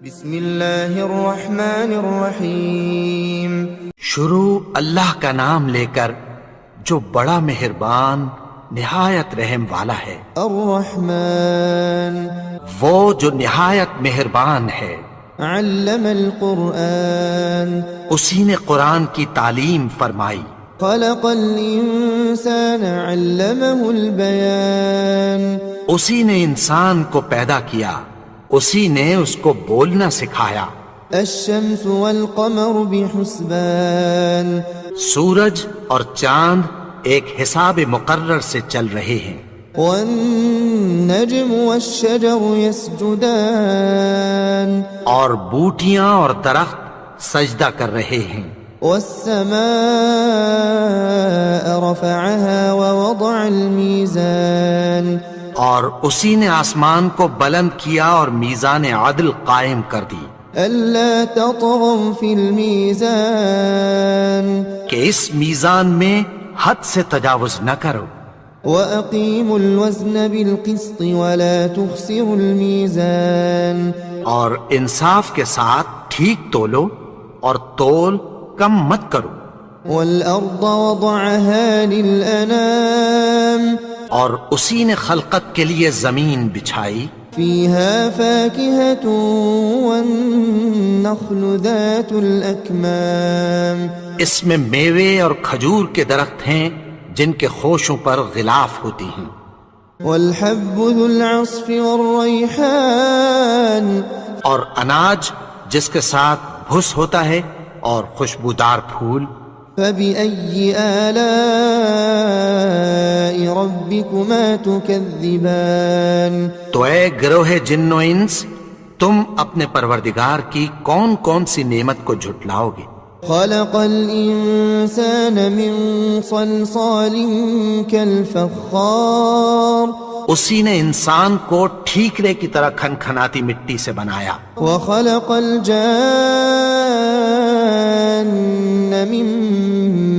بسم اللہ الرحمن الرحیم۔ شروع اللہ کا نام لے کر جو بڑا مہربان نہایت رحم والا ہے۔ الرحمن وہ جو نہایت مہربان ہے۔ علم القرآن اسی نے قرآن کی تعلیم فرمائی۔ خلق الانسان علمہ البیان اسی نے انسان کو پیدا کیا، اسی نے اس کو بولنا سکھایا۔ الشمس والقمر بحسبان سورج اور چاند ایک حساب مقرر سے چل رہے ہیں۔ والنجم والشجر يسجدان اور بوٹیاں اور درخت سجدہ کر رہے ہیں۔ والسماء رفعها ووضع الميزان اور اسی نے آسمان کو بلند کیا اور میزان عدل قائم کر دی ألا تطغوا في الميزان کہ اس میزان میں حد سے تجاوز نہ کرو۔ وأقيموا الوزن بالقسط ولا تخسروا الميزان اور انصاف کے ساتھ ٹھیک تولو اور تول کم مت کرو۔ والأرض وضعها للأنام اور اسی نے خلقت کے لیے زمین بچھائی، فيها فاكهة والنخل ذات الأكمام اس میں میوے اور کھجور کے درخت ہیں جن کے خوشوں پر غلاف ہوتی ہیں۔ والحب ذو العصف والريحان اور اناج جس کے ساتھ بھس ہوتا ہے اور خوشبودار پھول۔ فبأي آلاء ربكما تكذبان تو اے گروہ جن و انس، تم اپنے پروردگار کی کون کون سی نعمت کو جھٹلاؤ گے؟ خلق الإنسان من صلصال كالفخار اسی نے انسان کو ٹھیکرے کی طرح کھنکھناتی مٹی سے بنایا۔ وخلق الجان من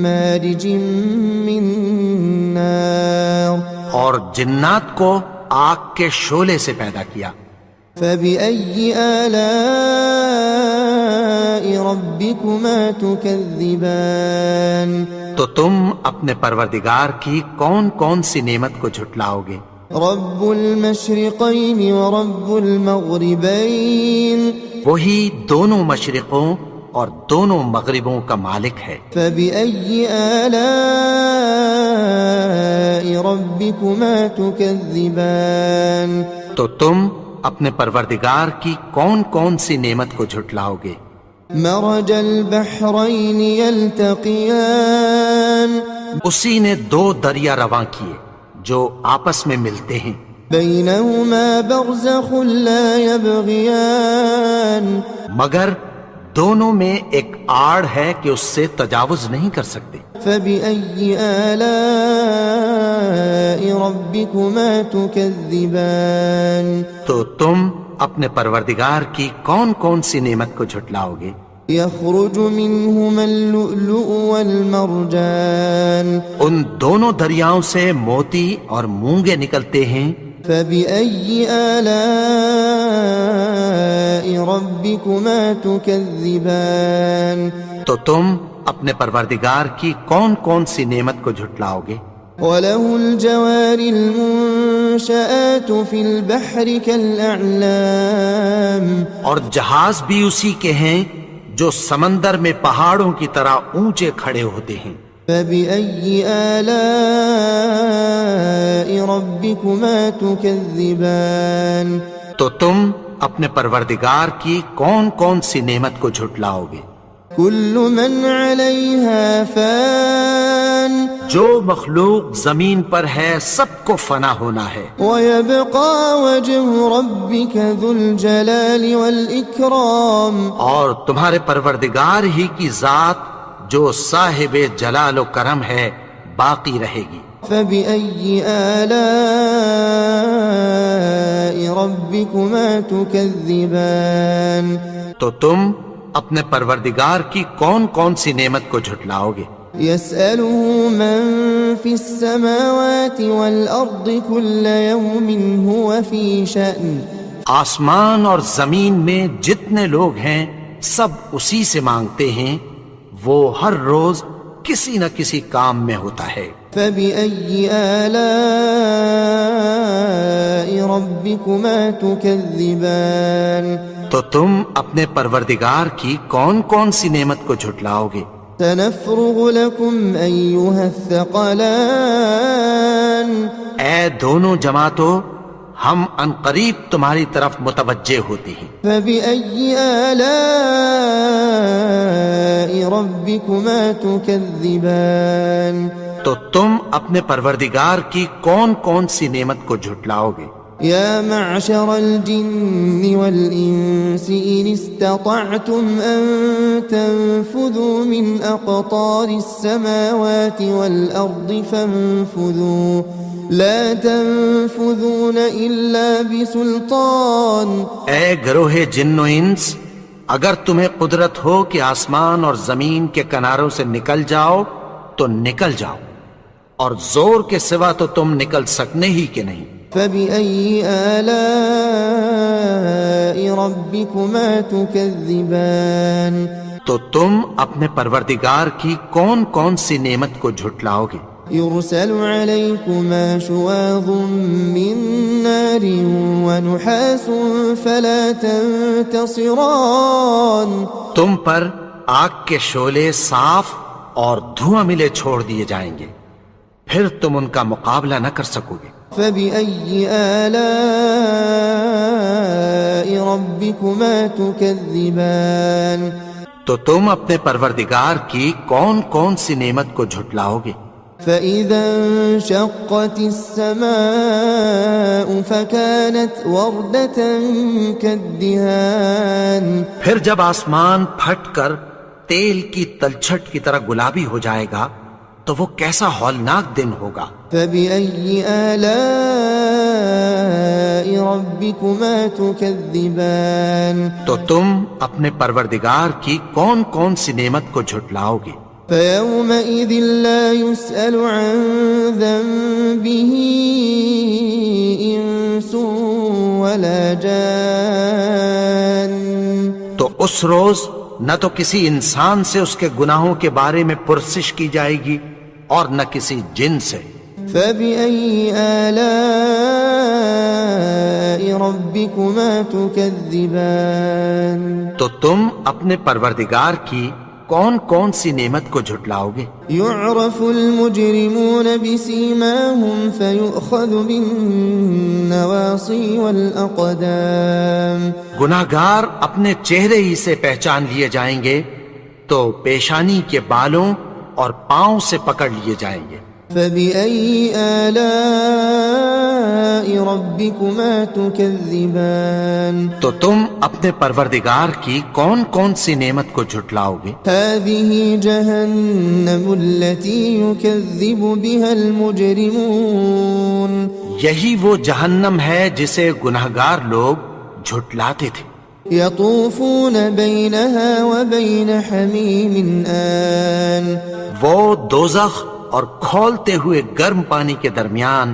مارج من نار اور جنات کو آگ کے شعلے سے پیدا کیا۔ فبأي آلاء ربكما تكذبان تو تم اپنے پروردگار کی کون کون سی نعمت کو جھٹلاؤ گے؟ رب المشرقين ورب المغربين وہی دونوں مشرقوں اور دونوں مغربوں کا مالک ہے۔ فبأي آلاء ربكما تكذبان تو تم اپنے پروردگار کی کون کون سی نعمت کو جھٹلاؤ گے؟ مرج البحرين يلتقيان اسی نے دو دریا رواں کیے جو آپس میں ملتے ہیں، بينهما برزخ لا يبغيان مگر دونوں میں ایک آڑ ہے کہ اس سے تجاوز نہیں کر سکتے۔ فبأي آلاء ربكما تكذبان تو تم اپنے پروردگار کی کون کون سی نعمت کو جھٹلاؤ گے؟ يخرج منهما اللؤلؤ والمرجان ان دونوں دریاؤں سے موتی اور مونگے نکلتے ہیں۔ فبأي آلاء ربكما تكذبان تو تم اپنے پروردگار کی کون کون سی نعمت کو جھٹلاؤ گے؟ وله الجوار المنشآت في البحر كالأعلام اور جہاز بھی اسی کے ہیں جو سمندر میں پہاڑوں کی طرح اونچے کھڑے ہوتے ہیں۔ فبأي آلاء ربكما تكذبان تو تم اپنے پروردگار کی کون کون سی نعمت کو جھٹلاؤ گے؟ كل من عليها فان جو مخلوق زمین پر ہے سب کو فنا ہونا ہے، ويبقى وجه ربك ذو الجلال والإكرام اور تمہارے پروردگار ہی کی ذات جو صاحب جلال و کرم ہے باقی رہے گی۔ فبأي آلاء ربكما تكذبان تو تم اپنے پروردگار کی کون کون سی نعمت کو جھٹلاؤ گے؟ يسأله من في السماوات والأرض كل يوم هو في شأن آسمان اور زمین میں جتنے لوگ ہیں سب اسی سے مانگتے ہیں، وہ ہر روز کسی نہ کسی کام میں ہوتا ہے۔ فبأي آلاء ربكما تكذبان تو تم اپنے پروردگار کی کون کون سی نعمت کو جھٹلاؤ گے؟ سنفرغ لكم أيها الثقلان اے دونوں جماعتوں، ہم عنقریب تمہاری طرف متوجہ ہوتے ہیں۔ فبأي آلاء ربكما تكذبان تو تم اپنے پروردگار کی کون کون سی نعمت کو جھٹلاؤ گے؟ يا معشر الجن والإنس إن استطعتم أن تنفذوا من أقطار السماوات والأرض فانفذوا لا تنفذون إلا بسلطان۔ اے گروہ جن و انس، اگر تمہیں قدرت ہو کہ آسمان اور زمین کے کناروں سے نکل جاؤ تو نکل جاؤ، اور زور کے سوا تو تم نکل سکنے ہی کہ نہیں۔ فبأي آلاء ربكما تكذبان تو تم اپنے پروردگار کی کون کون سی نعمت کو جھٹلاؤ گے؟ يرسل عليكما شواظ من نار ونحاس فلا تنتصران۔ تم پر آگ کے شعلے صاف اور دھواں ملے چھوڑ دیے جائیں گے، پھر تم ان کا مقابلہ نہ کر سکو گے۔ فبأي آلاء ربكما تكذبان تو تم اپنے پروردگار کی کون کون سی نعمت کو جھٹلاؤ گے؟ فإذا انشقت السماء فكانت وردة كالدهان۔ پھر جب آسمان پھٹ کر تیل کی تلچھٹ کی طرح گلابی ہو جائے گا تو وہ کیسا ہولناک دن ہوگا۔ فبأي آلاء ربكما تكذبان تو تم اپنے پروردگار کی کون کون سی نعمت کو جھٹلاؤ گے؟ فيومئذ لا يسأل عن ذنبه إنس ولا جان۔ تو اس روز نہ تو کسی انسان سے اس کے گناہوں کے بارے میں پرسش کی جائے گی اور نہ کسی جن سے۔ فبأي آلاء ربكما تكذبان تو تم اپنے پروردگار کی کون کون سی نعمت کو جھٹلاؤ گے؟ يعرف المجرمون بسيماهم فيؤخذ بالنواصي والأقدام۔ گناہگار اپنے چہرے ہی سے پہچان لیے جائیں گے تو پیشانی کے بالوں اور پاؤں سے پکڑ لیے جائیں گے۔ فبأي آلاء ربكما تكذبان تو تم اپنے پروردگار کی کون کون سی نعمت کو جھٹلاؤ گے؟ هذه جهنم التي يكذب بها المجرمون۔ یہی وہ جہنم ہے جسے گناہگار لوگ جھٹلاتے تھے۔ يطوفون بينها وبين حميم آن۔ وہ دوزخ اور کھولتے ہوئے گرم پانی کے درمیان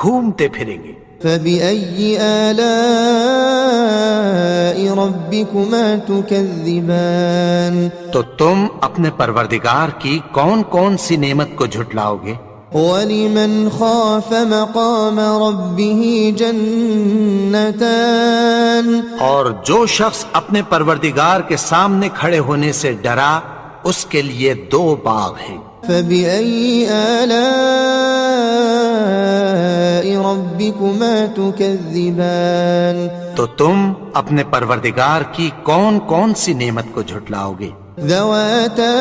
گھومتے پھریں گے۔ فبأي آلاء ربكما تكذبان تو تم اپنے پروردگار کی کون کون سی نعمت کو جھٹلاؤ گے؟ ولمن خاف مقام ربه جنتان۔ اور جو شخص اپنے پروردگار کے سامنے کھڑے ہونے سے ڈرا اس کے لیے دو باغ ہیں۔ فبأي آلاء ربكما تكذبان تو تم اپنے پروردگار کی کون کون سی نعمت کو جھٹلاؤ گے؟ ذواتا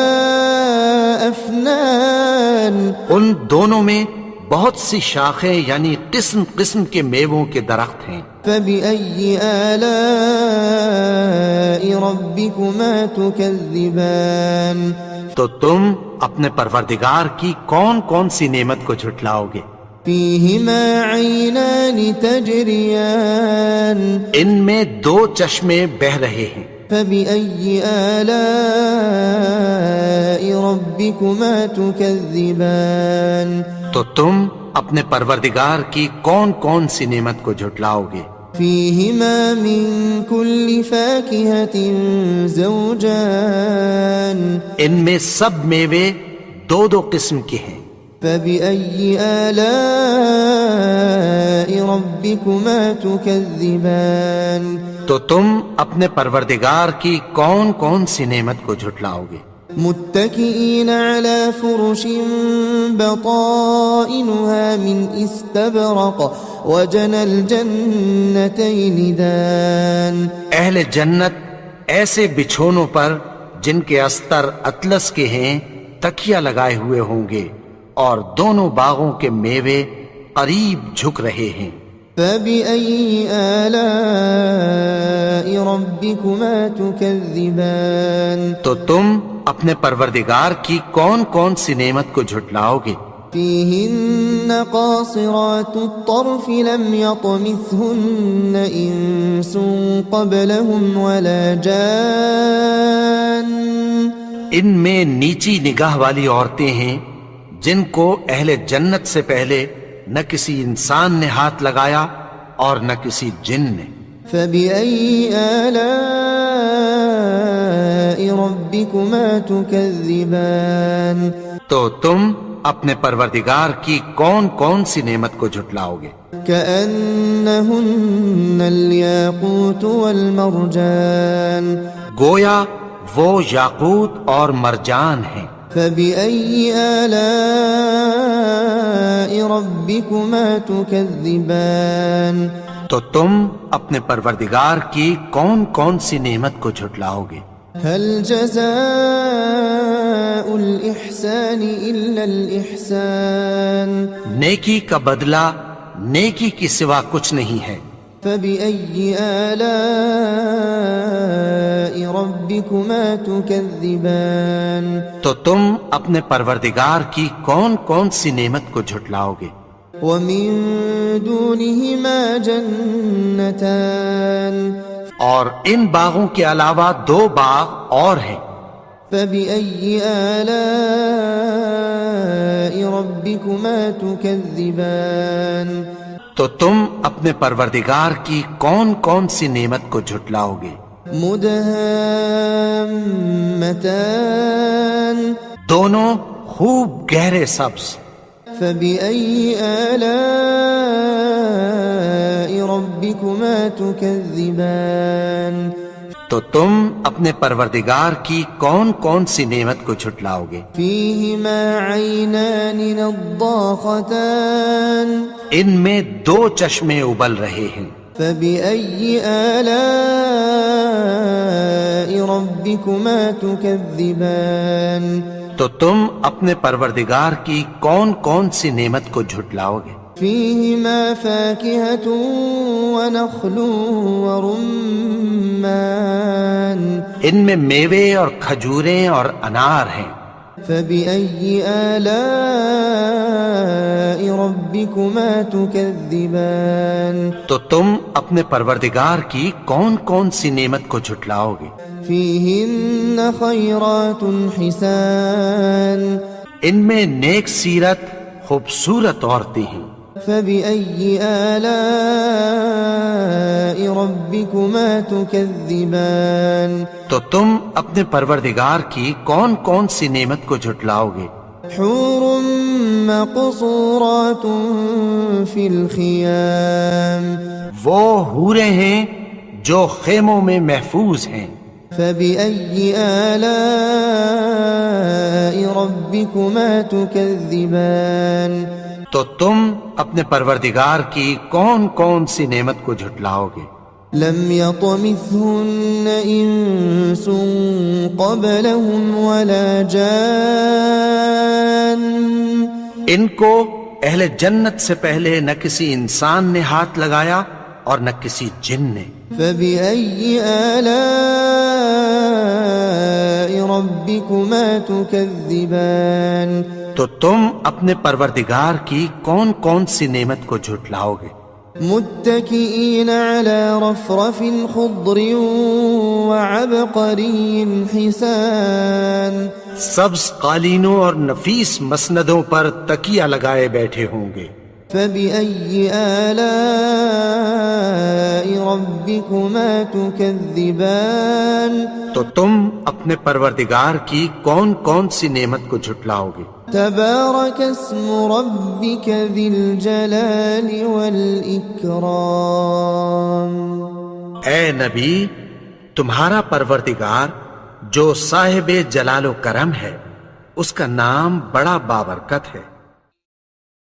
افنان۔ ان دونوں میں بہت سی شاخیں یعنی قسم قسم کے میووں کے درخت ہیں۔ فبأي آلاء ربكما تكذبان تو تم اپنے پروردگار کی کون کون سی نعمت کو جھٹلاؤ گے؟ فيهما عينان تجريان۔ ان میں دو چشمے بہہ رہے ہیں۔ فبأي آلاء ربكما تكذبان تو تم اپنے پروردگار کی کون کون سی نعمت کو جھٹلاؤ گے؟ فيهما من كل فاكهة زوجان ان میں سب میوے دو دو قسم کے ہیں. فبأي آلاء ربكما تكذبان تو تم اپنے پروردگار کی کون کون سی نعمت کو جھٹلاؤ گے؟ متكئين على فرش بطائنها من استبرق وجنى الجنتين دان. اہل جنت ایسے بچھونوں پر جن کے استر اطلس کے ہیں تکیہ لگائے ہوئے ہوں گے اور دونوں باغوں کے میوے قریب جھک رہے ہیں. فبأي آلاء ربكما تكذبان. تو تم اپنے پروردگار کی کون کون سی نعمت کو جھٹلاؤ گے؟ فيهن قاصرات الطرف لم يطمثهن إنس قبلهم ولا جان. ان میں نیچی نگاہ والی عورتیں ہیں جن کو اہل جنت سے پہلے نہ کسی انسان نے ہاتھ لگایا اور نہ کسی جن نے. فبأي آلاء ربكما تكذبان. تو تم اپنے پروردگار کی کون کون سی نعمت کو جھٹلاؤ گے؟ كأنهن الياقوت والمرجان. گویا وہ یاقوت اور مرجان ہیں. فبأي آلاء ربكما تكذبان. تو تم اپنے پروردگار کی کون کون سی نعمت کو جھٹلاؤ گے؟ هل جزاء الإحسان إلا الإحسان. نیکی کا بدلہ نیکی کی سوا کچھ نہیں ہے. فبأي آلاء ربكما تكذبان. تو تم اپنے پروردگار کی کون کون سی نعمت کو جھٹلاؤ گے؟ ومن دونهما جنتان. اور ان باغوں کے علاوہ دو باغ اور ہیں. فبأي آلاء ربكما تكذبان. تو تم اپنے پروردگار کی کون کون سی نعمت کو جھٹلاؤ گے؟ مدهامتان. دونوں خوب گہرے سبز. فبأي آلاء ربكما تكذبان. تو تم اپنے پروردگار کی کون کون سی نعمت کو جھٹلاؤ گے؟ فيهما عينان نضاختان. ان میں دو چشمے ابل رہے ہیں. فبأي آلاء ربكما تكذبان. تو تم اپنے پروردگار کی کون کون سی نعمت کو جھٹلاؤ گے؟ فيهما فاكهة ونخل ورمان. ان میں میوے اور کھجوریں اور انار ہیں. فبأي آلاء ربكما تكذبان. تو تم اپنے پروردگار کی کون کون سی نعمت کو جھٹلاؤ گے؟ فيهن خيرات حسان. ان میں نیک سیرت خوبصورت عورتیں ہیں. فبأي آلاء ربكما تكذبان. تو تم اپنے پروردگار کی کون کون سی نعمت کو جھٹلاؤ گے؟ حور مقصورات في الخيام. وہ حوریں ہیں جو خیموں میں محفوظ ہیں. فبأي آلاء ربكما تكذبان. تو تم اپنے پروردگار کی کون کون سی نعمت کو جھٹلاؤ گے؟ لم يطمثهن إنس قبلهم ولا جان. ان کو اہل جنت سے پہلے نہ کسی انسان نے ہاتھ لگایا اور نہ کسی جن نے. فبأي آلاء ربكما تكذبان. تو تم اپنے پروردگار کی کون کون سی نعمت کو جھٹلاؤ گے؟ متكئين على رفرف خضر وعبقري حسان. سبز قالینوں اور نفیس مسندوں پر تکیہ لگائے بیٹھے ہوں گے. فبأي آلاء ربكما تكذبان تو تم اپنے پروردگار کی کون کون سی نعمت کو جھٹلاؤ گے؟ تبارك اسم ربك ذي الجلال والإكرام. اے نبی، تمہارا پروردگار جو صاحب جلال و کرم ہے، اس کا نام بڑا بابرکت ہے.